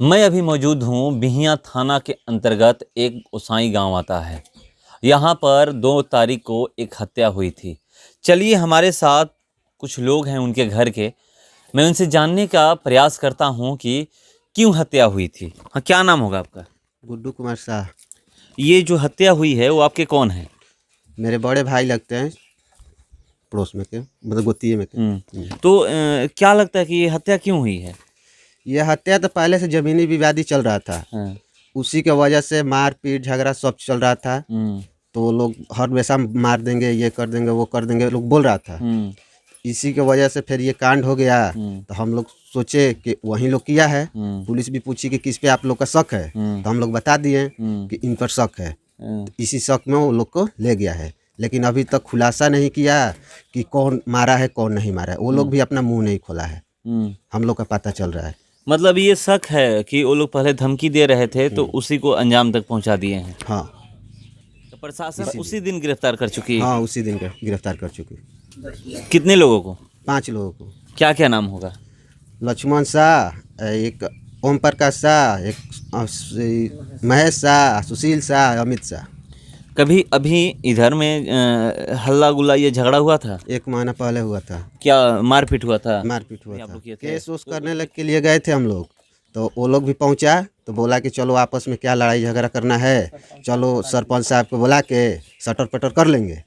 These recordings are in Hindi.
मैं अभी मौजूद हूँ बिहियां थाना के अंतर्गत एक उसाई गांव आता है। यहाँ पर 2 तारीख को एक हत्या हुई थी। चलिए हमारे साथ कुछ लोग हैं उनके घर के, मैं उनसे जानने का प्रयास करता हूँ कि क्यों हत्या हुई थी। हाँ, क्या नाम होगा आपका? गुड्डू कुमार शाह। ये जो हत्या हुई है वो आपके कौन है? मेरे बड़े भाई लगते हैं, पड़ोस में के, मतलब गोतिये में के। तो क्या लगता है कि ये हत्या क्यों हुई है? यह हत्या तो पहले से जमीनी विवाद ही चल रहा था। हाँ। उसी के वजह से मारपीट झगड़ा सब चल रहा था। तो वो लोग हर हमेशा मार देंगे, ये कर देंगे, वो कर देंगे, लोग बोल रहा था। इसी के वजह से फिर ये कांड हो गया। तो हम लोग सोचे कि वही लोग किया है। पुलिस भी पूछी कि किस पे आप लोग का शक है, तो हम लोग बता दिए कि इन पर शक है। तो इसी शक में वो लोग को ले गया है, लेकिन अभी तक खुलासा नहीं किया कि कौन मारा है कौन नहीं मारा है। वो लोग भी अपना मुंह नहीं खोला है। हम लोग का पता चल रहा है। मतलब ये शक है कि वो लोग पहले धमकी दे रहे थे तो उसी को अंजाम तक पहुंचा दिए हैं। हाँ, तो प्रशासन उसी दिन गिरफ्तार कर चुकी है। हाँ, उसी दिन गिरफ्तार कर चुकी। कितने लोगों को? 5 लोगों को। क्या क्या नाम होगा? लक्ष्मण शाह, एक ओम प्रकाश शाह, एक महेश शाह, सुशील शाह, अमित शाह। कभी अभी इधर में हल्ला गुल्ला ये झगड़ा हुआ था? 1 महीना पहले हुआ था। क्या मारपीट हुआ था? मारपीट हुआ आप था। लोग किए थे? केस उस करने लग के लिए गए थे हम लोग। तो वो लोग भी पहुंचा तो बोला कि चलो आपस में क्या लड़ाई झगड़ा करना है, चलो सरपंच साहब को बुला के सटर पटर कर लेंगे।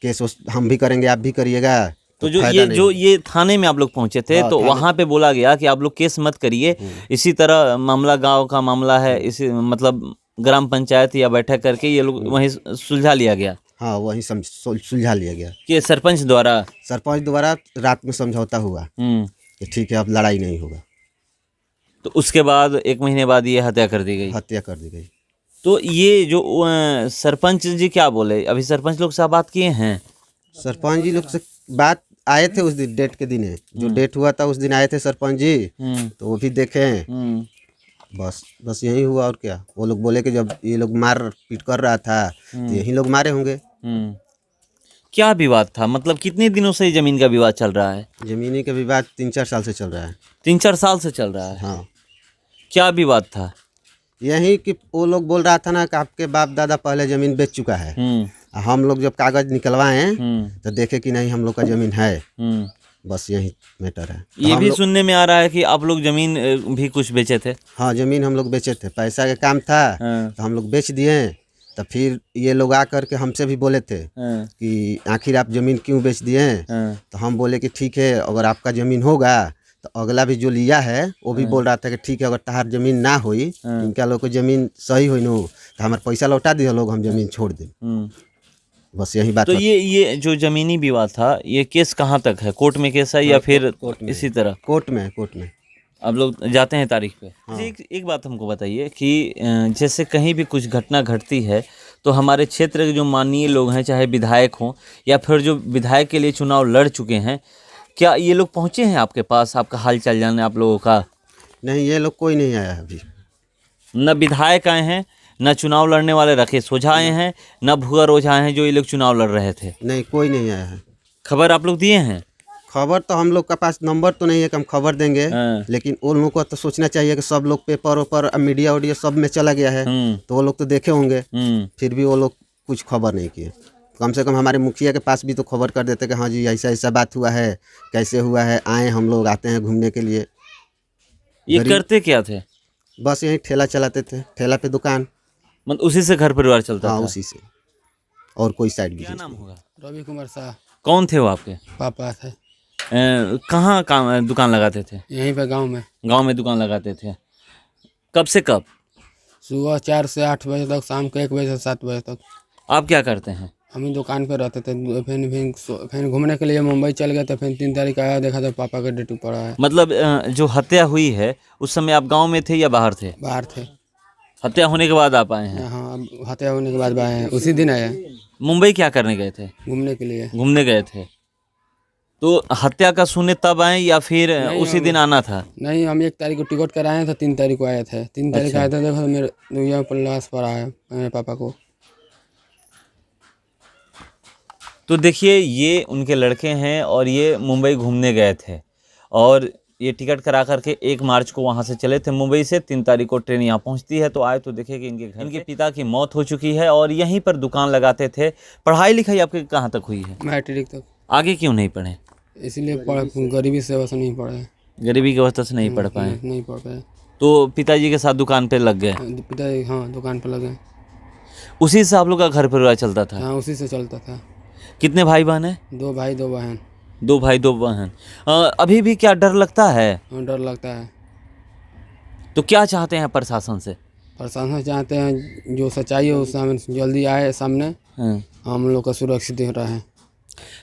केस उस हम भी करेंगे, आप भी करिएगा। तो जो ये थाने में आप लोग पहुंचे थे, हाँ, तो वहां पे बोला गया कि आप लोग केस मत करिए, इसी तरह मामला गांव का मामला है, इसी मतलब ग्राम पंचायत या बैठक करके ये लोग वहीं सुलझा लिया गया। हाँ, वही सुलझा लिया गया। कि सरपंच द्वारा? सरपंच द्वारा रात में समझौता हुआ कि ठीक है अब लड़ाई नहीं होगा। तो उसके बाद 1 महीने बाद ये हत्या कर दी गई। हत्या कर दी गई। तो ये जो सरपंच जी क्या बोले? अभी सरपंच लोग से बात किए हैं? सरपंच जी लोग से बात आए थे उस दिन, डेट के दिन है जो डेट हुआ था उस दिन आए थे सरपंच जी। तो वो भी देखे। बस यही हुआ और क्या। वो लोग बोले कि जब ये लोग मार पीट कर रहा था तो यही लोग मारे होंगे। क्या विवाद था? मतलब कितने दिनों से जमीन का विवाद चल रहा है? जमीनी का विवाद 3-4 साल से चल रहा है। 3-4 साल से चल रहा है? हाँ। क्या विवाद था? यही कि वो लोग बोल रहा था ना कि आपके बाप दादा पहले जमीन बेच चुका है। हम लोग जब कागज निकलवाए तो देखे कि नहीं हम लोग का जमीन है। बस यही मैटर है। तो ये भी सुनने में आ रहा है कि आप लोग जमीन भी कुछ बेचे थे? हाँ, जमीन हम लोग बेचे थे, पैसा का काम था। तो हम लोग बेच दिए। तो फिर ये लोग आकर के हमसे भी बोले थे कि आखिर आप ज़मीन क्यों बेच दिए। तो हम बोले कि ठीक है अगर आपका ज़मीन होगा। तो अगला भी जो लिया है वो भी बोल रहा था कि ठीक है अगर तहार ज़मीन ना हुई, इनका लोग को ज़मीन सही हुई नो तो हमारे पैसा लौटा दिए लोग, हम ज़मीन छोड़ दें। बस यही बात। तो ये जो जमीनी विवाद था ये केस कहाँ तक है? कोर्ट में केस है या फिर इसी तरह? कोर्ट में। आप लोग जाते हैं तारीख पे? हाँ। एक बात हमको बताइए कि जैसे कहीं भी कुछ घटना घटती है तो हमारे क्षेत्र के जो माननीय लोग हैं, चाहे विधायक हों या फिर जो विधायक के लिए चुनाव लड़ चुके हैं, क्या ये लोग पहुँचे हैं आपके पास आपका हाल चाल जानने आप लोगों का? नहीं, ये लोग कोई नहीं आया अभी। न विधायक आए हैं, न चुनाव लड़ने वाले राकेश ओझा आए हैं, न भूअर ओझा आए हैं जो ये लोग चुनाव लड़ रहे थे? नहीं, कोई नहीं आया है। खबर आप लोग दिए हैं? खबर तो हम लोग के पास नंबर तो नहीं है कि हम खबर देंगे। लेकिन उन लोगों को तो सोचना चाहिए कि सब लोग पेपर वेपर मीडिया उडिया सब में चला गया है। तो वो लोग तो देखे होंगे। फिर भी वो लोग कुछ खबर नहीं किए। कम से कम हमारे मुखिया के पास भी तो खबर कर देते कि हाँ जी ऐसा ऐसा बात हुआ है, कैसे हुआ है, आए हम लोग आते हैं घूमने के लिए। ये करते क्या थे? बस यहीं ठेला चलाते थे, ठेला पे दुकान। मतलब उसी से घर परिवार चलता हाँ, था? उसी से। और कोई साइड क्या बिजनेस नाम नहीं। होगा? रवि कुमार शाह। कौन थे वो आपके? पापा थे। कहाँ काम दुकान लगाते थे? यहीं पे गांव में। गांव में दुकान लगाते थे? कब से कब? सुबह 4 से 8 बजे तक, शाम को 1 बजे से 7 बजे तक। आप क्या करते हैं? हम ही दुकान पे रहते थे। फिर घूमने के लिए मुंबई चल गए थे। फिर 3 तारीख आया, देखा तो पापा का ड्यूटी पड़ा है। मतलब जो हत्या हुई है उस समय आप गांव में थे या बाहर थे? बाहर थे। हत्या होने के बाद आप आए हैं? हाँ, अब हत्या होने के बाद आए हैं। उसी दिन आए। मुंबई क्या करने गए थे? घूमने के लिए। घूमने गए थे। तो हत्या का सुने तब आए या फिर उसी दिन आना था? नहीं, हम 1 तारीख को टिकट कराए थे, 3 तारीख को आए थे। 3 तारीख अच्छा। आए थे, देखो मेरे दुनिया पर लाश पड़ा है मेरे पापा को। तो देखिए ये उनके लड़के हैं और ये मुंबई घूमने गए थे और ये टिकट करा करके 1 मार्च को वहाँ से चले थे मुंबई से, 3 तारीख को ट्रेन यहाँ पहुँचती है। तो आए तो देखे कि इनके पिता की मौत हो चुकी है और यहीं पर दुकान लगाते थे। पढ़ाई लिखाई आपकी कहाँ तक हुई है? मैट्रिक तक। आगे क्यों नहीं पढ़े? इसलिए गरीबी से वजह से नहीं पढ़े। गरीबी की वजह से नहीं पढ़ पाए? नहीं पढ़ पाए। तो पिताजी के साथ दुकान पे लग गए? पिताजी हाँ दुकान पर लगे। उसी से आप लोग का घर परिवार चलता था? हाँ उसी से चलता था। कितने भाई बहन हैं? 2 भाई 2 बहन। 2 भाई 2 बहन। अभी भी क्या डर लगता है? हाँ डर लगता है। तो क्या चाहते हैं प्रशासन से? प्रशासन चाहते हैं जो सच्चाई है उस सामने जल्दी आए सामने, हम लोग का सुरक्षित रहे।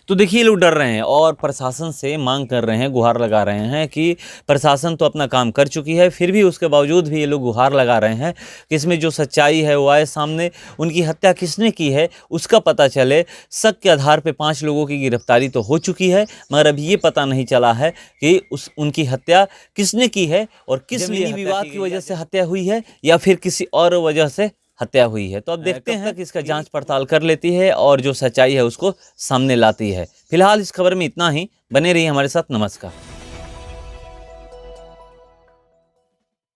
तो देखिए ये लोग डर रहे हैं और प्रशासन से मांग कर रहे हैं, गुहार लगा रहे हैं कि प्रशासन तो अपना काम कर चुकी है, फिर भी उसके बावजूद भी ये लोग गुहार लगा रहे हैं कि इसमें जो सच्चाई है वो आए सामने, उनकी हत्या किसने की है उसका पता चले। शक के आधार पे 5 लोगों की गिरफ्तारी तो हो चुकी है, मगर अभी ये पता नहीं चला है कि उनकी हत्या किसने की है और किस विवाद की वजह से हत्या हुई है या फिर किसी और वजह से हत्या हुई है। तो अब देखते हैं कि इसका जांच पड़ताल कर लेती है और जो सच्चाई है उसको सामने लाती है। फिलहाल इस खबर में इतना ही। बने रहिए हमारे साथ। नमस्कार।